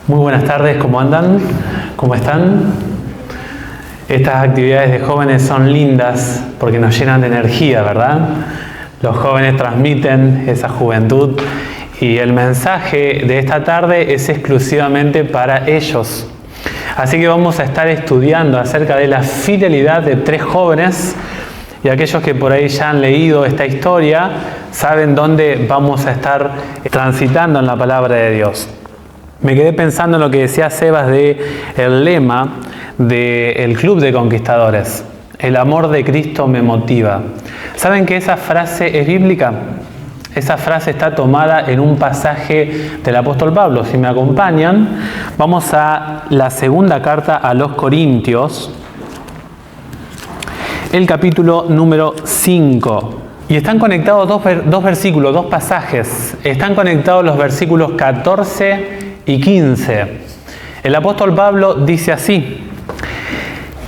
Muy buenas tardes, ¿cómo andan? ¿Cómo están? Estas actividades de jóvenes son lindas porque nos llenan de energía, ¿verdad? Los jóvenes transmiten esa juventud y el mensaje de esta tarde es exclusivamente para ellos. Así que vamos a estar estudiando acerca de la fidelidad de 3 jóvenes y aquellos que por ahí ya han leído esta historia saben dónde vamos a estar transitando en la palabra de Dios. Me quedé pensando en lo que decía Sebas de el lema del Club de Conquistadores. El amor de Cristo me motiva. ¿Saben que esa frase es bíblica? Esa frase está tomada en un pasaje del apóstol Pablo. Si me acompañan, vamos a la segunda carta a los Corintios, el capítulo número 5. Y están conectados dos versículos, 2 pasajes. Están conectados los versículos 14 y 15. El apóstol Pablo dice así: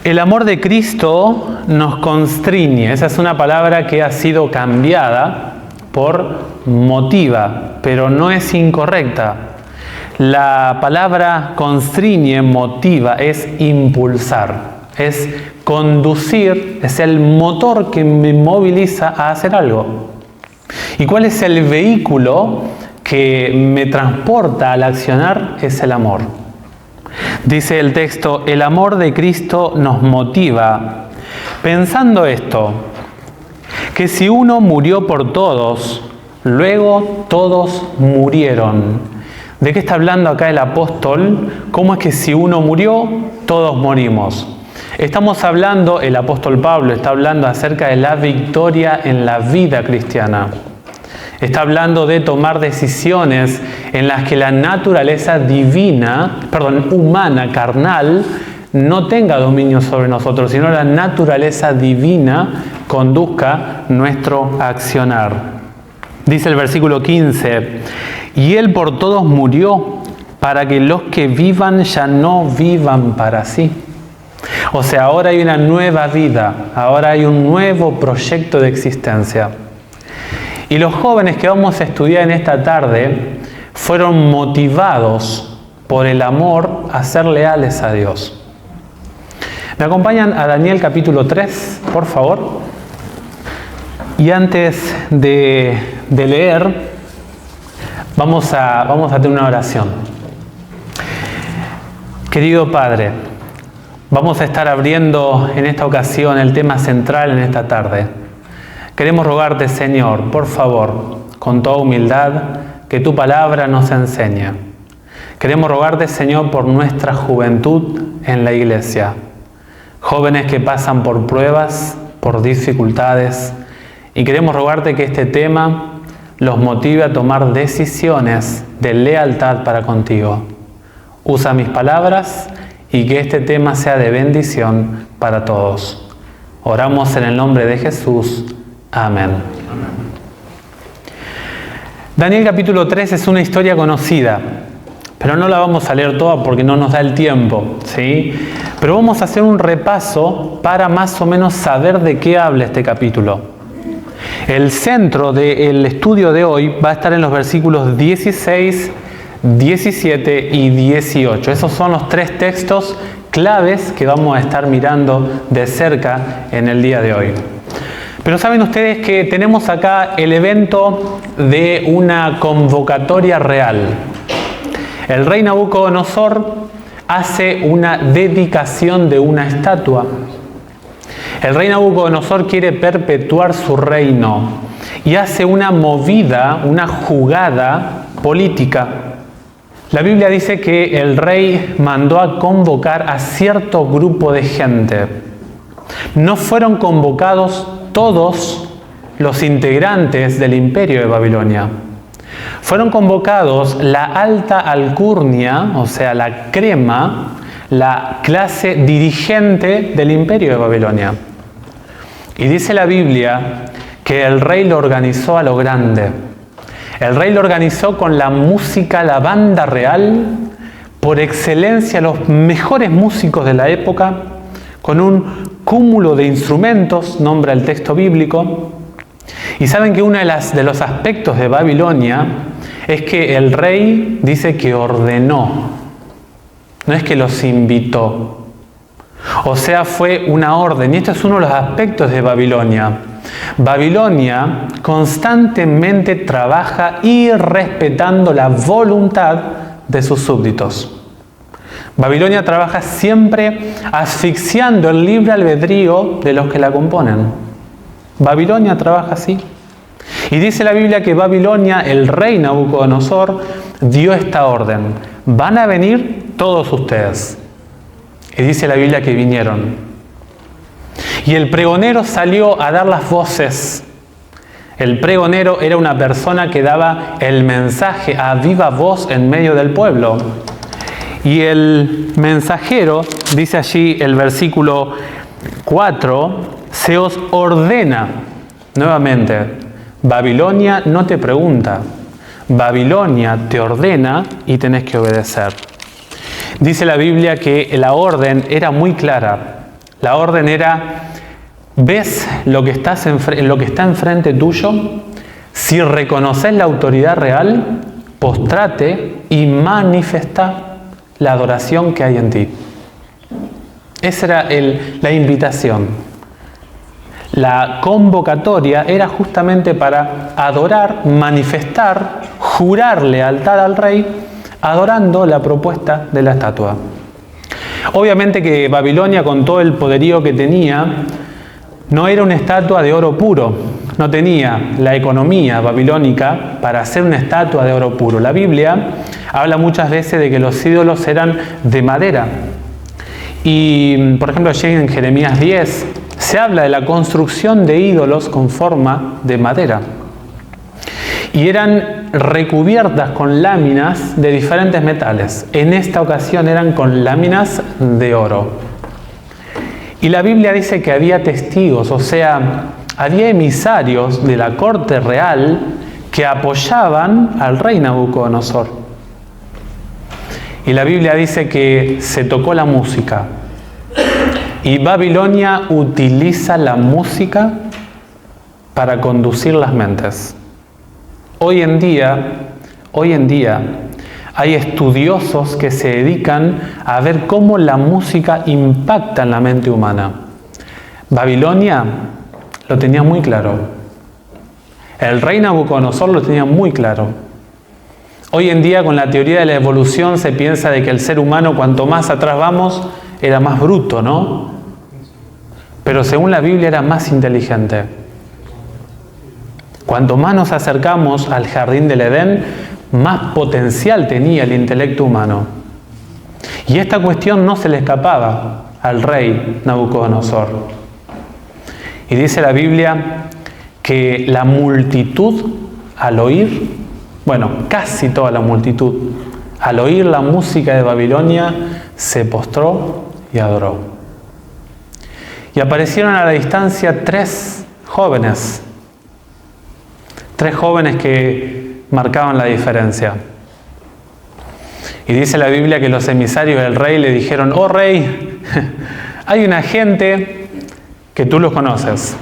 el amor de Cristo nos constriñe. Esa es una palabra que ha sido cambiada por motiva, pero no es incorrecta. La palabra constriñe, motiva, es impulsar, es conducir, es el motor que me moviliza a hacer algo. ¿Y cuál es el vehículo que me transporta al accionar? Es el amor. Dice el texto: el amor de Cristo nos motiva, pensando esto, que si uno murió por todos, luego todos murieron. ¿De qué está hablando acá el apóstol? ¿Cómo es que si uno murió, todos morimos? Estamos hablando, el apóstol Pablo está hablando acerca de la victoria en la vida cristiana. Está hablando de tomar decisiones en las que la naturaleza humana, carnal, no tenga dominio sobre nosotros, sino la naturaleza divina conduzca nuestro accionar. Dice el versículo 15: y Él por todos murió para que los que vivan ya no vivan para sí. O sea, ahora hay una nueva vida, ahora hay un nuevo proyecto de existencia. Y los jóvenes que vamos a estudiar en esta tarde fueron motivados por el amor a ser leales a Dios. ¿Me acompañan a Daniel capítulo 3, por favor? Y antes de leer, vamos a tener una oración. Querido Padre, vamos a estar abriendo en esta ocasión el tema central en esta tarde. Queremos rogarte, Señor, por favor, con toda humildad, que tu palabra nos enseñe. Queremos rogarte, Señor, por nuestra juventud en la iglesia. Jóvenes que pasan por pruebas, por dificultades, y queremos rogarte que este tema los motive a tomar decisiones de lealtad para contigo. Usa mis palabras y que este tema sea de bendición para todos. Oramos en el nombre de Jesús. Amén. Daniel capítulo 3 es una historia conocida, pero no la vamos a leer toda porque no nos da el tiempo, ¿sí? Pero vamos a hacer un repaso para más o menos saber de qué habla este capítulo. El centro del estudio de hoy va a estar en los versículos 16, 17 y 18. Esos son los 3 textos claves que vamos a estar mirando de cerca en el día de hoy. Pero saben ustedes que tenemos acá el evento de una convocatoria real. El rey Nabucodonosor hace una dedicación de una estatua. El rey Nabucodonosor quiere perpetuar su reino y hace una movida, una jugada política. La Biblia dice que el rey mandó a convocar a cierto grupo de gente. No fueron convocados todos los integrantes del imperio de Babilonia. Fueron convocados la alta alcurnia, o sea, la crema, la clase dirigente del imperio de Babilonia. Y dice la Biblia que el rey lo organizó a lo grande. El rey lo organizó con la música, la banda real, por excelencia los mejores músicos de la época, con un cúmulo de instrumentos, nombra el texto bíblico. Y saben que uno de los aspectos de Babilonia es que el rey dice que ordenó no es que los invitó. O sea, fue una orden. Y esto es uno de los aspectos de Babilonia. Babilonia constantemente trabaja irrespetando la voluntad de sus súbditos. Babilonia trabaja siempre asfixiando el libre albedrío de los que la componen. Babilonia trabaja así. Y dice la Biblia que Babilonia, el rey Nabucodonosor, dio esta orden: van a venir todos ustedes. Y dice la Biblia que vinieron. Y el pregonero salió a dar las voces. El pregonero era una persona que daba el mensaje a viva voz en medio del pueblo. Y el mensajero, dice allí el versículo 4, se os ordena. Nuevamente, Babilonia no te pregunta. Babilonia te ordena y tenés que obedecer. Dice la Biblia que la orden era muy clara. La orden era: ¿ves lo que está enfrente tuyo? Si reconoces la autoridad real, postrate y manifestá la adoración que hay en ti. Esa era la invitación. La convocatoria era justamente para adorar, manifestar, jurar lealtad al rey, adorando la propuesta de la estatua. Obviamente que Babilonia, con todo el poderío que tenía, no era una estatua de oro puro. No tenía la economía babilónica para hacer una estatua de oro puro. La Biblia habla muchas veces de que los ídolos eran de madera. Y, por ejemplo, allí en Jeremías 10 se habla de la construcción de ídolos con forma de madera. Y eran recubiertas con láminas de diferentes metales. En esta ocasión eran con láminas de oro. Y la Biblia dice que había testigos, o sea, había emisarios de la corte real que apoyaban al rey Nabucodonosor. Y la Biblia dice que se tocó la música. Y Babilonia utiliza la música para conducir las mentes. Hoy en día hay estudiosos que se dedican a ver cómo la música impacta en la mente humana. Babilonia lo tenía muy claro. El rey Nabucodonosor lo tenía muy claro. Hoy en día, con la teoría de la evolución, se piensa de que el ser humano, cuanto más atrás vamos, era más bruto, ¿no? Pero según la Biblia era más inteligente. Cuanto más nos acercamos al jardín del Edén, más potencial tenía el intelecto humano. Y esta cuestión no se le escapaba al rey Nabucodonosor. Y dice la Biblia que la multitud, al oír, casi toda la multitud, al oír la música de Babilonia, se postró y adoró. Y aparecieron a la distancia tres jóvenes que marcaban la diferencia. Y dice la Biblia que los emisarios del rey le dijeron: oh rey, hay una gente que tú los conoces,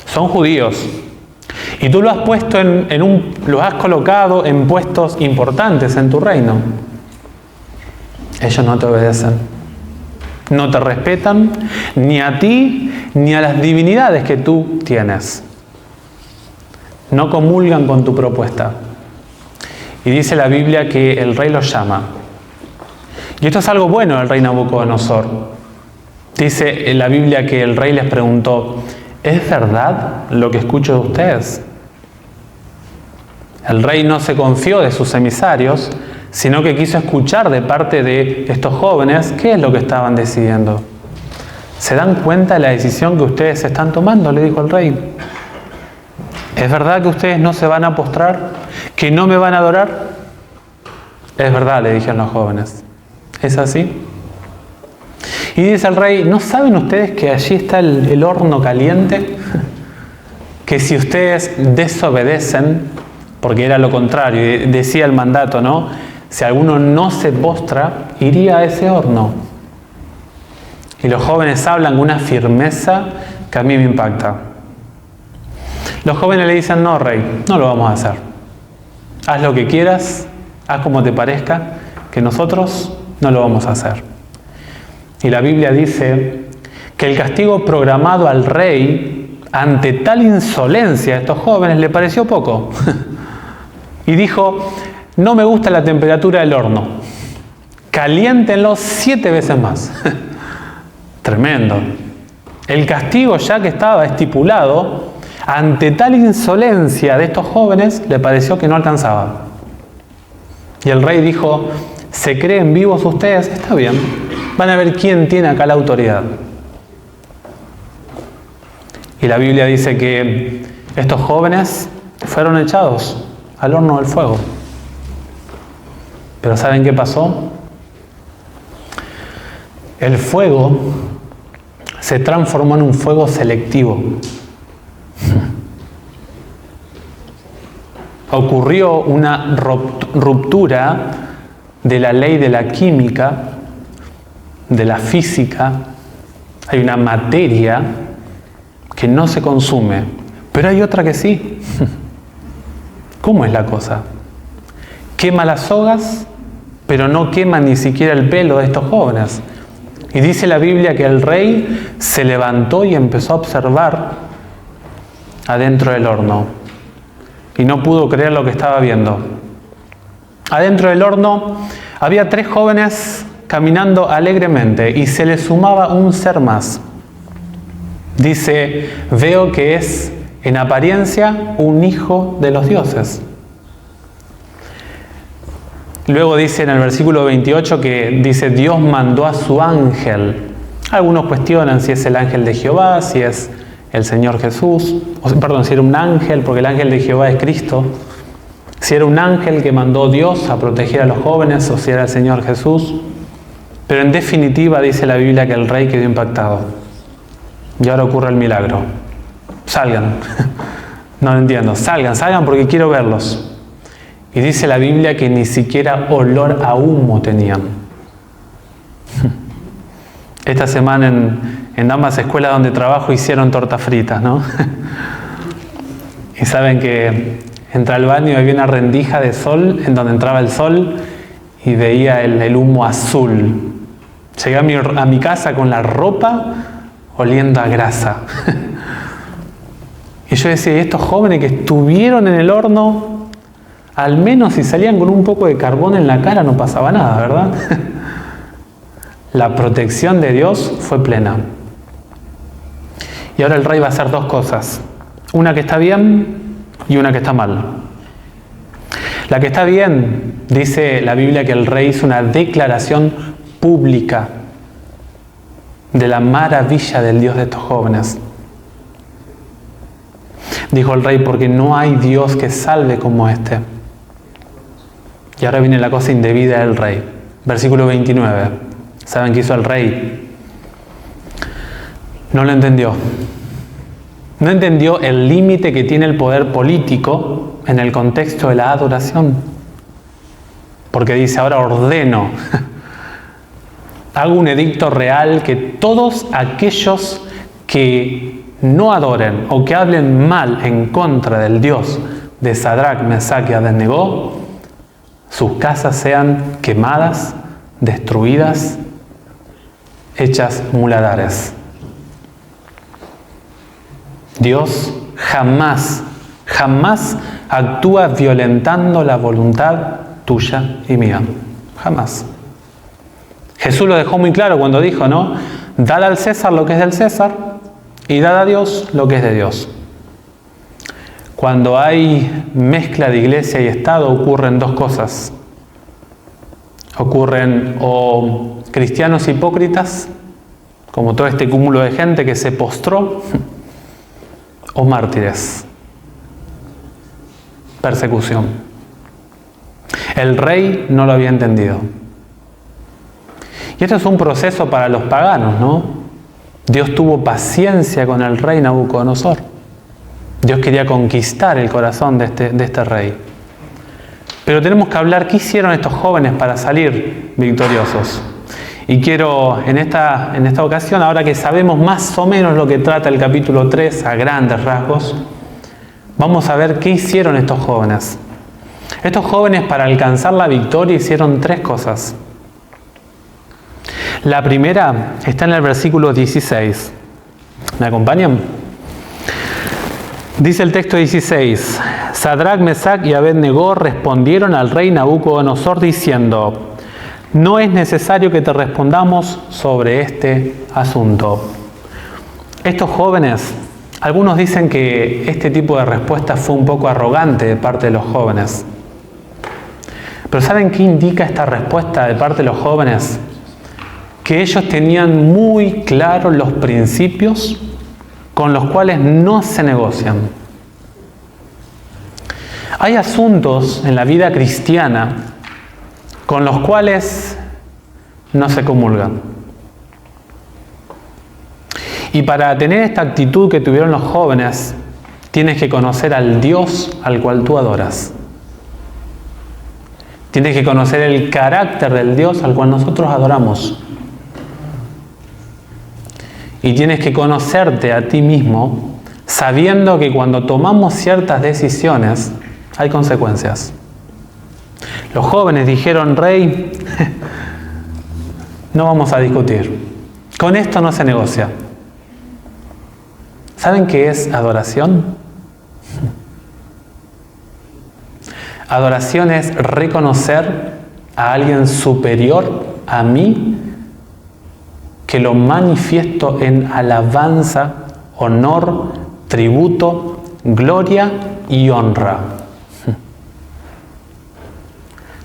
son judíos, y tú los has puesto los has colocado en puestos importantes en tu reino. Ellos no te obedecen, no te respetan, ni a ti, ni a las divinidades que tú tienes. No comulgan con tu propuesta. Y dice la Biblia que el rey los llama. Y esto es algo bueno del rey Nabucodonosor. Dice en la Biblia que el rey les preguntó: ¿es verdad lo que escucho de ustedes? El rey no se confió de sus emisarios, sino que quiso escuchar de parte de estos jóvenes qué es lo que estaban decidiendo. ¿Se dan cuenta de la decisión que ustedes están tomando?, le dijo el rey. ¿Es verdad que ustedes no se van a postrar? ¿Que no me van a adorar? Es verdad, le dijeron los jóvenes. ¿Es así? Y dice el rey: ¿no saben ustedes que allí está el horno caliente? Que si ustedes desobedecen, porque era lo contrario, y decía el mandato, ¿no? Si alguno no se postra, iría a ese horno. Y los jóvenes hablan con una firmeza que a mí me impacta. Los jóvenes le dicen: no, rey, no lo vamos a hacer. Haz lo que quieras, haz como te parezca, que nosotros no lo vamos a hacer. Y la Biblia dice que el castigo programado al rey ante tal insolencia de estos jóvenes le pareció poco. Y dijo, no me gusta la temperatura del horno, caliéntenlo 7 veces más. Tremendo. El castigo ya que estaba estipulado, ante tal insolencia de estos jóvenes, le pareció que no alcanzaba. Y el rey dijo, ¿se creen vivos ustedes? Está bien, van a ver quién tiene acá la autoridad. Y la Biblia dice que estos jóvenes fueron echados al horno del fuego. Pero ¿saben qué pasó? El fuego se transformó en un fuego selectivo. Ocurrió una ruptura de la ley de la química, de la física. Hay una materia que no se consume, pero hay otra que sí. ¿Cómo es la cosa? Quema las sogas, pero no quema ni siquiera el pelo de estos jóvenes. Y dice la Biblia que el rey se levantó y empezó a observar adentro del horno. Y no pudo creer lo que estaba viendo. Adentro del horno había 3 jóvenes caminando alegremente y se les sumaba un ser más. Dice, veo que es en apariencia un hijo de los dioses. Luego dice en el versículo 28 que dice, Dios mandó a su ángel. Algunos cuestionan si es el ángel de Jehová, si es el Señor Jesús, si era un ángel, porque el ángel de Jehová es Cristo. Si era un ángel que mandó Dios a proteger a los jóvenes o si era el Señor Jesús. Pero en definitiva dice la Biblia que el rey quedó impactado. Y ahora ocurre el milagro. Salgan. No lo entiendo. Salgan porque quiero verlos. Y dice la Biblia que ni siquiera olor a humo tenían. Esta semana en ambas escuelas donde trabajo hicieron tortas fritas, ¿no? Y saben que entré al baño y había una rendija de sol en donde entraba el sol y veía el humo azul. Llegué a mi casa con la ropa oliendo a grasa. Y yo decía, ¿y estos jóvenes que estuvieron en el horno? Al menos si salían con un poco de carbón en la cara no pasaba nada, ¿verdad? La protección de Dios fue plena. Y ahora el rey va a hacer 2 cosas. Una que está bien y una que está mal. La que está bien, dice la Biblia que el rey hizo una declaración pública de la maravilla del Dios de estos jóvenes. Dijo el rey, porque no hay Dios que salve como este. Y ahora viene la cosa indebida del rey. Versículo 29. ¿Saben qué hizo el rey? No lo entendió. No entendió el límite que tiene el poder político en el contexto de la adoración. Porque dice, ahora ordeno, hago un edicto real que todos aquellos que no adoren o que hablen mal en contra del Dios de Sadrac, Mesac y Abednego, sus casas sean quemadas, destruidas, hechas muladares. Dios jamás actúa violentando la voluntad tuya y mía. Jamás. Jesús lo dejó muy claro cuando dijo, ¿no? Dad al César lo que es del César y dad a Dios lo que es de Dios. Cuando hay mezcla de iglesia y Estado ocurren 2 cosas. Ocurren o cristianos hipócritas, como todo este cúmulo de gente que se postró, o mártires. Persecución. El rey no lo había entendido. Y esto es un proceso para los paganos, ¿no? Dios tuvo paciencia con el rey Nabucodonosor. Dios quería conquistar el corazón de este rey. Pero tenemos que hablar qué hicieron estos jóvenes para salir victoriosos. Y quiero en esta ocasión, ahora que sabemos más o menos lo que trata el capítulo 3 a grandes rasgos, vamos a ver qué hicieron estos jóvenes. Estos jóvenes para alcanzar la victoria hicieron 3 cosas. La primera está en el versículo 16. ¿Me acompañan? Dice el texto 16: Sadrac, Mesac y Abed-Negó respondieron al rey Nabucodonosor diciendo: no es necesario que te respondamos sobre este asunto. Estos jóvenes, algunos dicen que este tipo de respuesta fue un poco arrogante de parte de los jóvenes. Pero ¿saben qué indica esta respuesta de parte de los jóvenes? Que ellos tenían muy claros los principios con los cuales no se negocian. Hay asuntos en la vida cristiana con los cuales no se comulgan. Y para tener esta actitud que tuvieron los jóvenes, tienes que conocer al Dios al cual tú adoras. Tienes que conocer el carácter del Dios al cual nosotros adoramos. Y tienes que conocerte a ti mismo, sabiendo que cuando tomamos ciertas decisiones, hay consecuencias. Los jóvenes dijeron: rey, no vamos a discutir. Con esto no se negocia. ¿Saben qué es adoración? Adoración es reconocer a alguien superior a mí, que lo manifiesto en alabanza, honor, tributo, gloria y honra.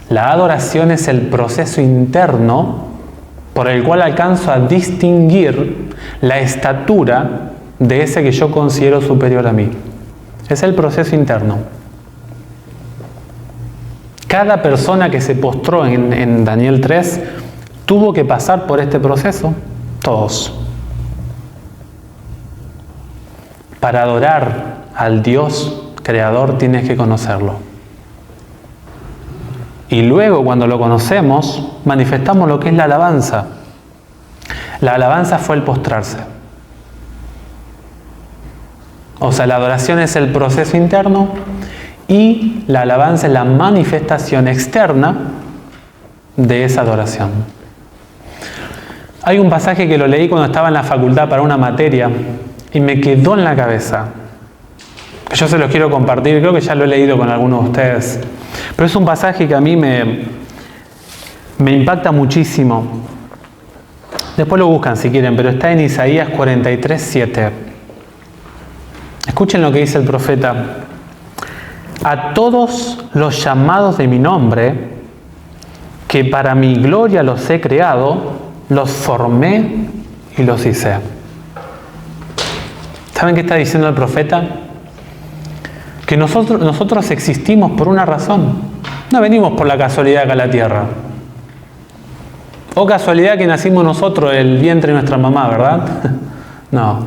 La adoración es el proceso interno por el cual alcanzo a distinguir la estatura de ese que yo considero superior a mí. Es el proceso interno. Cada persona que se postró en Daniel 3 tuvo que pasar por este proceso. Todos. Para adorar al Dios creador tienes que conocerlo. Y luego, cuando lo conocemos, manifestamos lo que es la alabanza. La alabanza fue el postrarse. O sea, la adoración es el proceso interno y la alabanza es la manifestación externa de esa adoración. Hay un pasaje que lo leí cuando estaba en la facultad para una materia y me quedó en la cabeza. Yo se los quiero compartir, creo que ya lo he leído con algunos de ustedes. Pero es un pasaje que a mí me impacta muchísimo. Después lo buscan si quieren, pero está en Isaías 43:7. Escuchen lo que dice el profeta: a todos los llamados de mi nombre, que para mi gloria los he creado, los formé y los hice. ¿Saben qué está diciendo el profeta? Que nosotros existimos por una razón. No venimos por la casualidad acá a la tierra. O casualidad que nacimos nosotros del vientre de nuestra mamá, ¿verdad? No.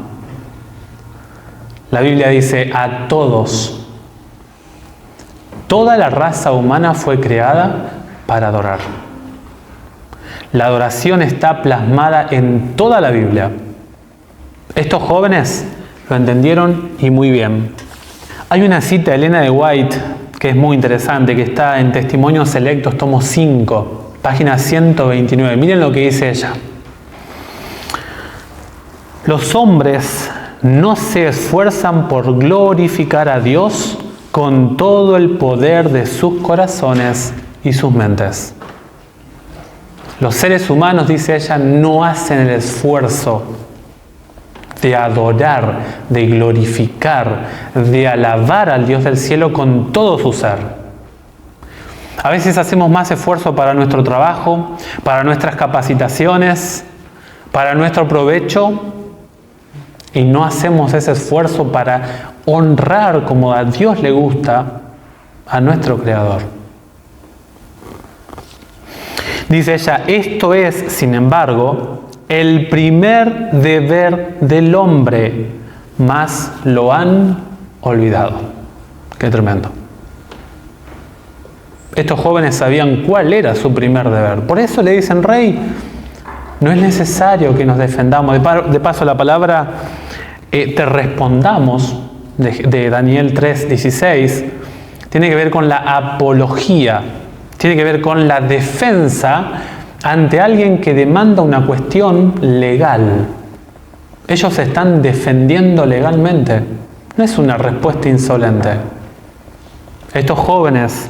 La Biblia dice: a todos. Toda la raza humana fue creada para adorar. La adoración está plasmada en toda la Biblia. Estos jóvenes lo entendieron y muy bien. Hay una cita de Elena de White que es muy interesante, que está en Testimonios Selectos, tomo 5, página 129. Miren lo que dice ella. Los hombres no se esfuerzan por glorificar a Dios con todo el poder de sus corazones y sus mentes. Los seres humanos, dice ella, no hacen el esfuerzo de adorar, de glorificar, de alabar al Dios del cielo con todo su ser. A veces hacemos más esfuerzo para nuestro trabajo, para nuestras capacitaciones, para nuestro provecho, y no hacemos ese esfuerzo para honrar como a Dios le gusta a nuestro Creador. Dice ella: esto es, sin embargo, el primer deber del hombre, mas lo han olvidado. Qué tremendo. Estos jóvenes sabían cuál era su primer deber. Por eso le dicen: rey, no es necesario que nos defendamos. De paso, la palabra te respondamos de Daniel 3:16 tiene que ver con la apología, tiene que ver con la defensa ante alguien que demanda una cuestión legal. Ellos se están defendiendo legalmente. No es una respuesta insolente. Estos jóvenes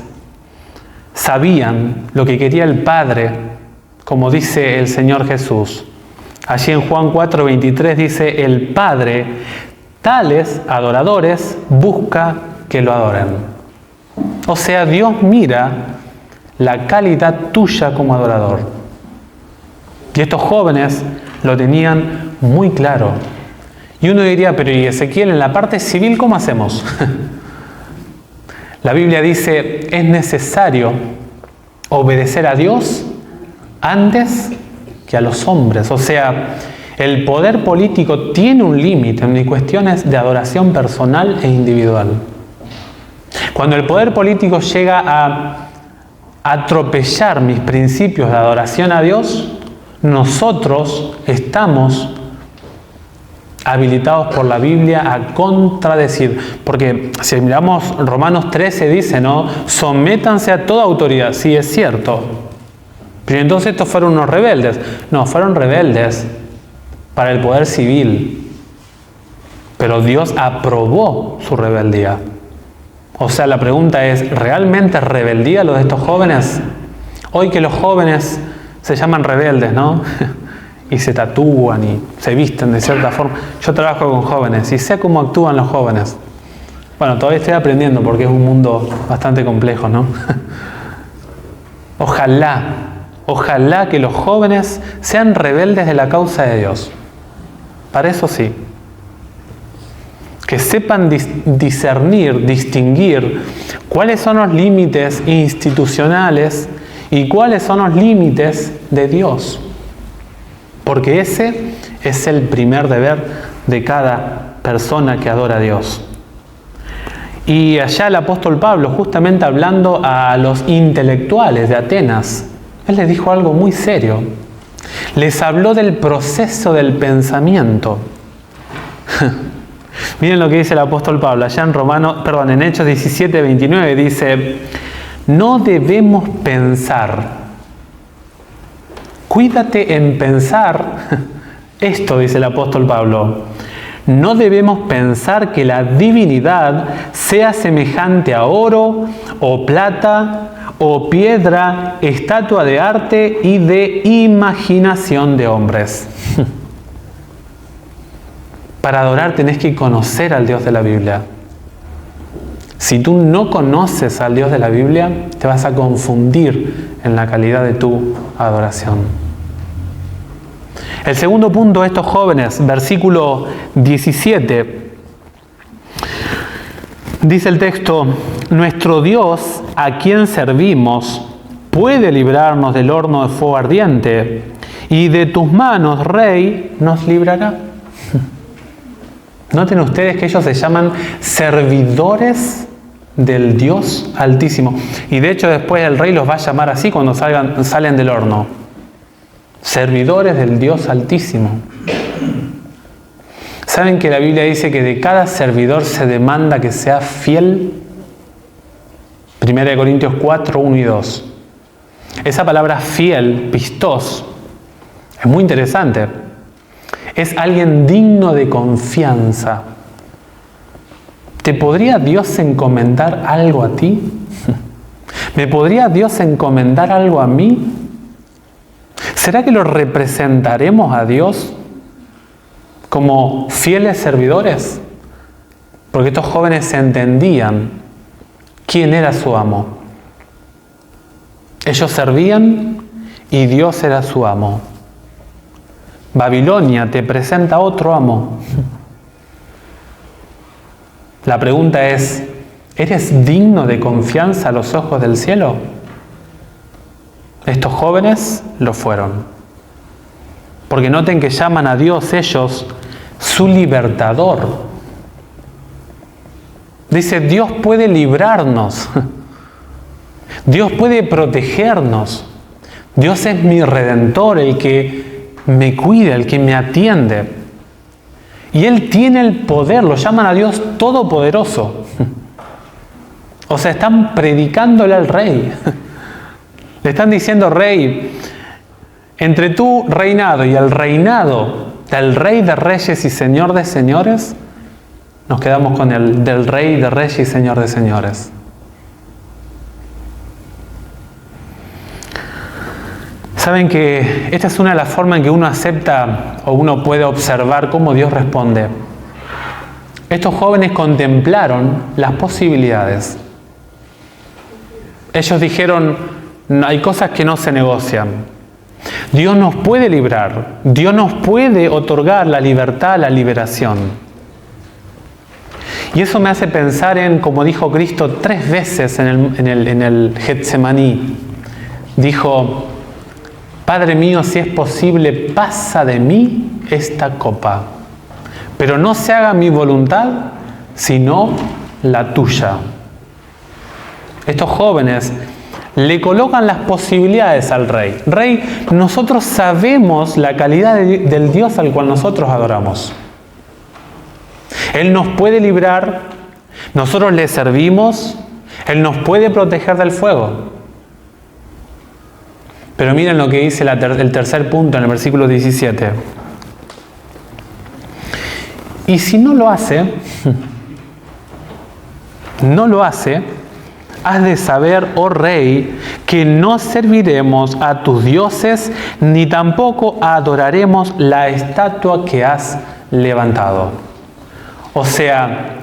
sabían lo que quería el Padre, como dice el Señor Jesús. Allí en Juan 4:23 dice, el Padre, tales adoradores, busca que lo adoren. O sea, Dios mira la calidad tuya como adorador. Y estos jóvenes lo tenían muy claro. Y uno diría, pero ¿y Ezequiel, en la parte civil cómo hacemos? La Biblia dice, es necesario obedecer a Dios antes que a los hombres. O sea, el poder político tiene un límite en cuestiones de adoración personal e individual. Cuando el poder político llega a atropellar mis principios de adoración a Dios, nosotros estamos habilitados por la Biblia a contradecir. Porque si miramos Romanos 13 dice, ¿no? Sométanse a toda autoridad. Sí, es cierto. Pero entonces estos fueron unos rebeldes. No, fueron rebeldes para el poder civil. Pero Dios aprobó su rebeldía. O sea, la pregunta es, ¿realmente rebeldía lo de estos jóvenes? Hoy que los jóvenes se llaman rebeldes, ¿no? Y se tatúan y se visten de cierta forma. Yo trabajo con jóvenes y sé cómo actúan los jóvenes. Bueno, todavía estoy aprendiendo porque es un mundo bastante complejo, ¿no? Ojalá que los jóvenes sean rebeldes de la causa de Dios. Para eso sí. Que sepan discernir, distinguir cuáles son los límites institucionales y cuáles son los límites de Dios. Porque ese es el primer deber de cada persona que adora a Dios. Y allá el apóstol Pablo, justamente hablando a los intelectuales de Atenas, él les dijo algo muy serio. Les habló del proceso del pensamiento. Miren lo que dice el apóstol Pablo, allá en Hechos 17:29 dice, no debemos pensar. Cuídate en pensar, esto dice el apóstol Pablo, no debemos pensar que la divinidad sea semejante a oro o plata o piedra, estatua de arte y de imaginación de hombres. Para adorar tenés que conocer al Dios de la Biblia. Si tú no conoces al Dios de la Biblia, te vas a confundir en la calidad de tu adoración. El segundo punto de estos jóvenes, versículo 17, dice el texto, nuestro Dios, a quien servimos, puede librarnos del horno de fuego ardiente, y de tus manos, Rey, nos librará. Noten ustedes que ellos se llaman servidores del Dios Altísimo. Y de hecho después el Rey los va a llamar así cuando salen del horno. Servidores del Dios Altísimo. ¿Saben que la Biblia dice que de cada servidor se demanda que sea fiel? 1 Corintios 4, 1 y 2. Esa palabra fiel, pistos, es muy interesante. Es alguien digno de confianza. ¿Te podría Dios encomendar algo a ti? ¿Me podría Dios encomendar algo a mí? ¿Será que lo representaremos a Dios como fieles servidores? Porque estos jóvenes entendían quién era su amo. Ellos servían y Dios era su amo. Babilonia te presenta otro amo. La pregunta es, ¿eres digno de confianza a los ojos del cielo? Estos jóvenes lo fueron. Porque noten que llaman a Dios ellos su libertador. Dice, Dios puede librarnos. Dios puede protegernos. Dios es mi redentor, el que me cuida, el que me atiende. Y Él tiene el poder, lo llaman a Dios todopoderoso. O sea, están predicándole al Rey. Le están diciendo, Rey, entre tu reinado y el reinado del Rey de Reyes y Señor de Señores, nos quedamos con el del Rey de Reyes y Señor de Señores. Saben que esta es una de las formas en que uno acepta o uno puede observar cómo Dios responde. Estos jóvenes contemplaron las posibilidades. Ellos dijeron, hay cosas que no se negocian. Dios nos puede librar. Dios nos puede otorgar la libertad, la liberación. Y eso me hace pensar en, como dijo Cristo 3 veces en el Getsemaní. Dijo, Padre mío, si es posible, pasa de mí esta copa. Pero no se haga mi voluntad, sino la tuya. Estos jóvenes le colocan las posibilidades al rey. Rey, nosotros sabemos la calidad del Dios al cual nosotros adoramos. Él nos puede librar, nosotros le servimos, Él nos puede proteger del fuego. Pero miren lo que dice el tercer punto en el versículo 17. Y si no lo hace, has de saber, oh rey, que no serviremos a tus dioses, ni tampoco adoraremos la estatua que has levantado. O sea,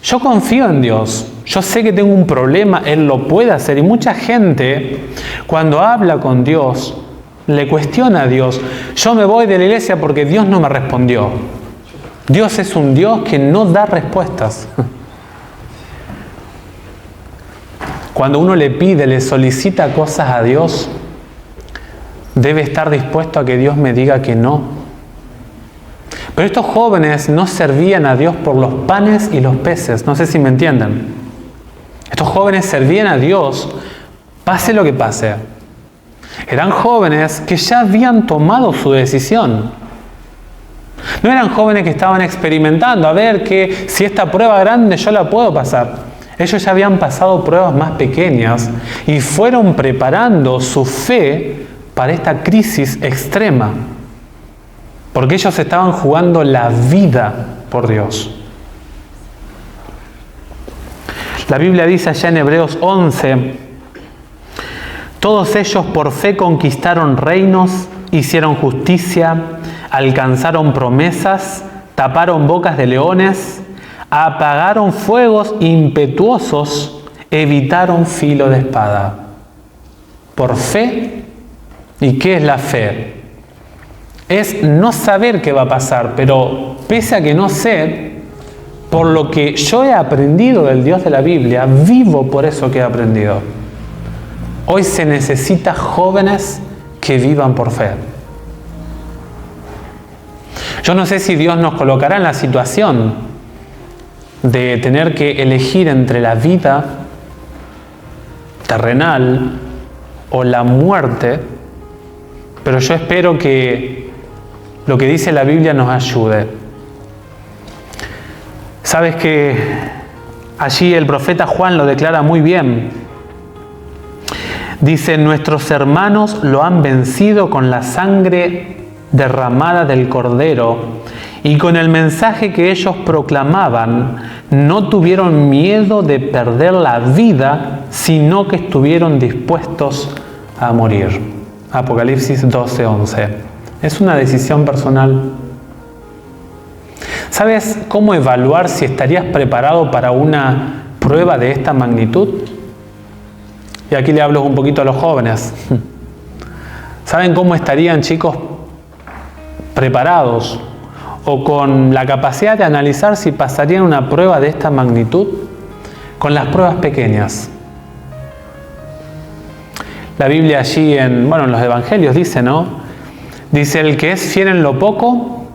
yo confío en Dios. Yo sé que tengo un problema, Él lo puede hacer. Y mucha gente, cuando habla con Dios, le cuestiona a Dios. Yo me voy de la iglesia porque Dios no me respondió. Dios es un Dios que no da respuestas. Cuando uno le pide, le solicita cosas a Dios, debe estar dispuesto a que Dios me diga que no. Pero estos jóvenes no servían a Dios por los panes y los peces. No sé si me entienden. Estos jóvenes servían a Dios, pase lo que pase. Eran jóvenes que ya habían tomado su decisión. No eran jóvenes que estaban experimentando, a ver que si esta prueba grande yo la puedo pasar. Ellos ya habían pasado pruebas más pequeñas y fueron preparando su fe para esta crisis extrema. Porque ellos estaban jugando la vida por Dios. La Biblia dice allá en Hebreos 11, todos ellos por fe conquistaron reinos, hicieron justicia, alcanzaron promesas, taparon bocas de leones, apagaron fuegos impetuosos, evitaron filo de espada. Por fe. ¿Y qué es la fe? Es no saber qué va a pasar, pero pese a que no sé, por lo que yo he aprendido del Dios de la Biblia, vivo por eso que he aprendido. Hoy se necesita jóvenes que vivan por fe. Yo no sé si Dios nos colocará en la situación de tener que elegir entre la vida terrenal o la muerte, pero yo espero que lo que dice la Biblia nos ayude. Sabes que allí el profeta Juan lo declara muy bien. Dice, nuestros hermanos lo han vencido con la sangre derramada del Cordero y con el mensaje que ellos proclamaban. No tuvieron miedo de perder la vida, sino que estuvieron dispuestos a morir. Apocalipsis 12:11. Es una decisión personal. ¿Sabes cómo evaluar si estarías preparado para una prueba de esta magnitud? Y aquí le hablo un poquito a los jóvenes. ¿Saben cómo estarían, chicos, preparados o con la capacidad de analizar si pasarían una prueba de esta magnitud? Con las pruebas pequeñas. La Biblia allí en los Evangelios dice, ¿no? Dice, el que es fiel en lo poco.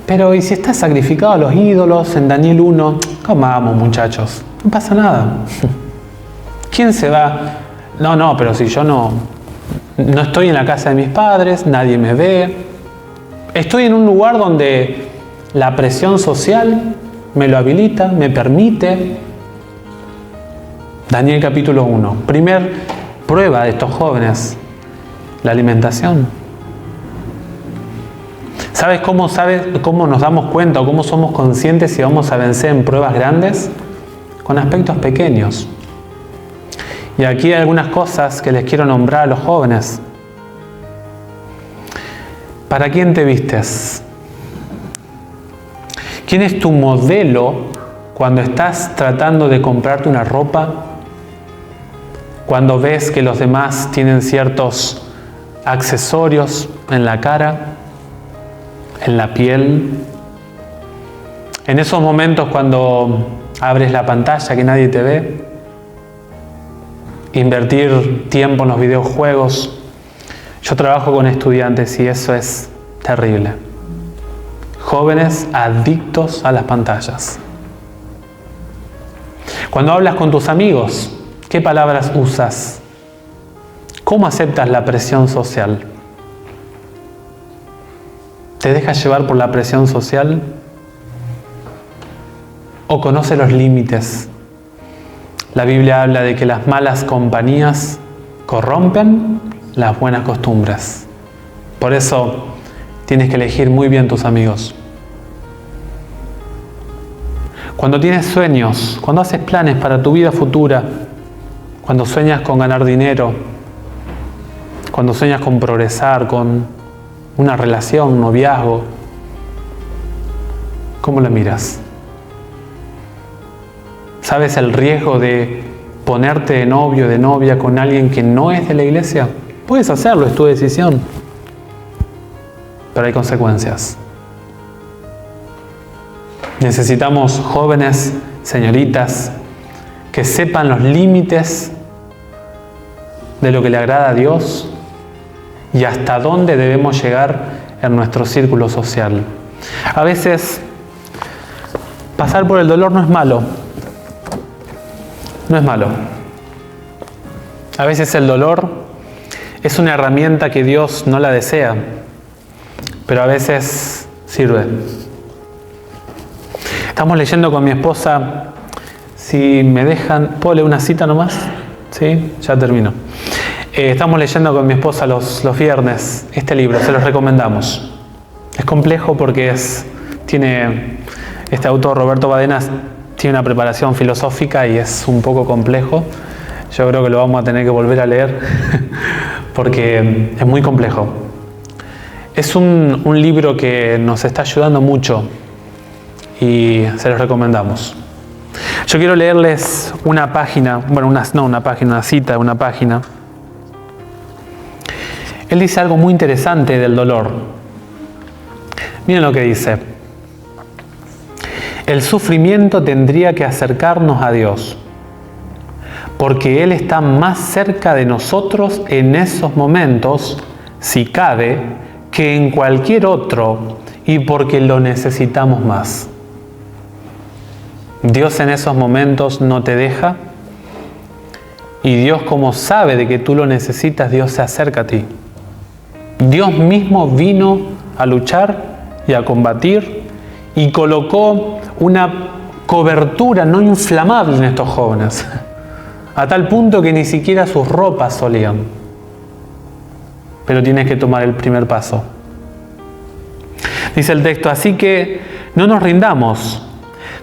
Pero, ¿y si está sacrificado a los ídolos en Daniel 1? Comamos, muchachos. No pasa nada. ¿Quién se va? No, pero si yo no estoy en la casa de mis padres, nadie me ve. Estoy en un lugar donde la presión social me lo habilita, me permite. Daniel capítulo 1. prueba de estos jóvenes? La alimentación. ¿Sabes cómo nos damos cuenta o cómo somos conscientes si vamos a vencer en pruebas grandes? Con aspectos pequeños. Y aquí hay algunas cosas que les quiero nombrar a los jóvenes. ¿Para quién te vistes? ¿Quién es tu modelo cuando estás tratando de comprarte una ropa? Cuando ves que los demás tienen ciertos accesorios en la cara, en la piel. En esos momentos cuando abres la pantalla que nadie te ve. Invertir tiempo en los videojuegos. Yo trabajo con estudiantes y eso es terrible. Jóvenes adictos a las pantallas. Cuando hablas con tus amigos, ¿qué palabras usas? ¿Cómo aceptas la presión social? ¿Te dejas llevar por la presión social? ¿O conoces los límites? La Biblia habla de que las malas compañías corrompen las buenas costumbres. Por eso tienes que elegir muy bien tus amigos. Cuando tienes sueños, cuando haces planes para tu vida futura, cuando sueñas con ganar dinero, cuando sueñas con progresar, con una relación, un noviazgo, ¿cómo lo miras? ¿Sabes el riesgo de ponerte de novio, de novia con alguien que no es de la iglesia? Puedes hacerlo, es tu decisión. Pero hay consecuencias. Necesitamos jóvenes, señoritas, que sepan los límites de lo que le agrada a Dios y hasta dónde debemos llegar en nuestro círculo social. A veces, pasar por el dolor no es malo. No es malo. A veces el dolor es una herramienta que Dios no la desea, pero a veces sirve. Estamos leyendo con mi esposa, si me dejan, ¿puedo leer una cita nomás? ¿Sí? Ya termino. Estamos leyendo con mi esposa los viernes este libro, se los recomendamos. Es complejo porque tiene este autor, Roberto Badenas, tiene una preparación filosófica y es un poco complejo. Yo creo que lo vamos a tener que volver a leer porque es muy complejo. Es un libro que nos está ayudando mucho y se los recomendamos. Yo quiero leerles una página, una cita de una página. Él dice algo muy interesante del dolor. Miren lo que dice. El sufrimiento tendría que acercarnos a Dios, porque Él está más cerca de nosotros en esos momentos, si cabe, que en cualquier otro, y porque lo necesitamos más. Dios en esos momentos no te deja, y Dios, como sabe de que tú lo necesitas, Dios se acerca a ti. Dios mismo vino a luchar y a combatir y colocó una cobertura no inflamable en estos jóvenes, a tal punto que ni siquiera sus ropas olían. Pero tienes que tomar el primer paso. Dice el texto, así que no nos rindamos.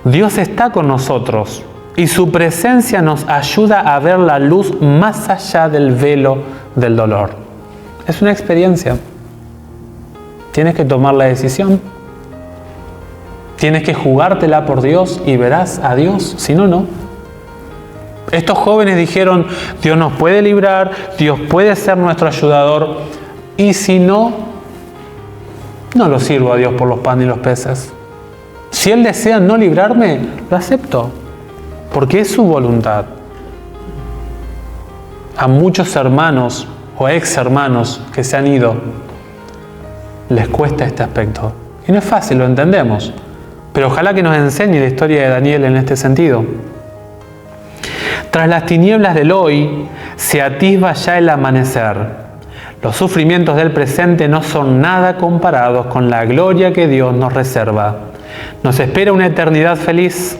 Dios está con nosotros y su presencia nos ayuda a ver la luz más allá del velo del dolor. Es una experiencia. Tienes que tomar la decisión. Tienes que jugártela por Dios y verás a Dios, si no, no. Estos jóvenes dijeron, Dios nos puede librar, Dios puede ser nuestro ayudador, y si no, no lo sirvo a Dios por los panes y los peces. Si Él desea no librarme, lo acepto, porque es su voluntad. A muchos hermanos o ex hermanos que se han ido, les cuesta este aspecto. Y no es fácil, lo entendemos. Pero ojalá que nos enseñe la historia de Daniel en este sentido. Tras las tinieblas del hoy, se atisba ya el amanecer. Los sufrimientos del presente no son nada comparados con la gloria que Dios nos reserva. Nos espera una eternidad feliz,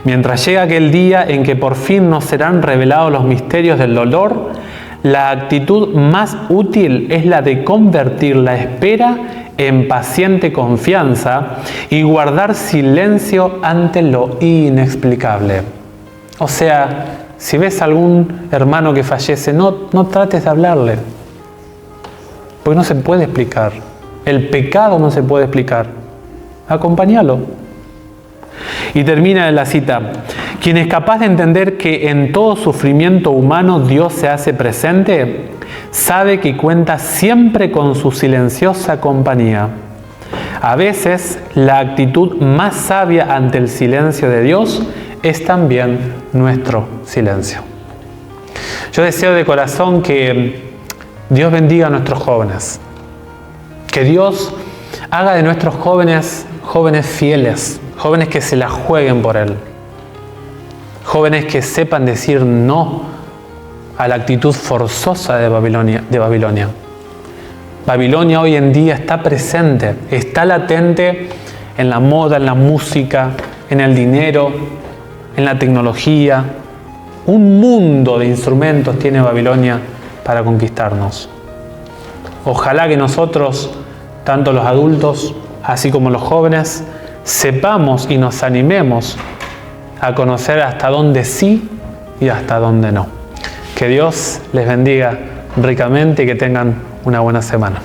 mientras llega aquel día en que por fin nos serán revelados los misterios del dolor, la actitud más útil es la de convertir la espera en paciente confianza y guardar silencio ante lo inexplicable. O sea, si ves a algún hermano que fallece, no trates de hablarle, porque no se puede explicar. El pecado no se puede explicar. Acompáñalo. Y termina la cita: quien es capaz de entender que en todo sufrimiento humano Dios se hace presente, sabe que cuenta siempre con su silenciosa compañía. A veces, la actitud más sabia ante el silencio de Dios es también nuestro silencio. Yo deseo de corazón que Dios bendiga a nuestros jóvenes. Que Dios haga de nuestros jóvenes jóvenes fieles, jóvenes que se la jueguen por Él. Jóvenes que sepan decir no a la actitud forzosa de Babilonia. Babilonia hoy en día está presente, está latente en la moda, en la música, en el dinero, en la tecnología. Un mundo de instrumentos tiene Babilonia para conquistarnos. Ojalá que nosotros, tanto los adultos, así como los jóvenes, sepamos y nos animemos a conocer hasta dónde sí y hasta dónde no. Que Dios les bendiga ricamente y que tengan una buena semana.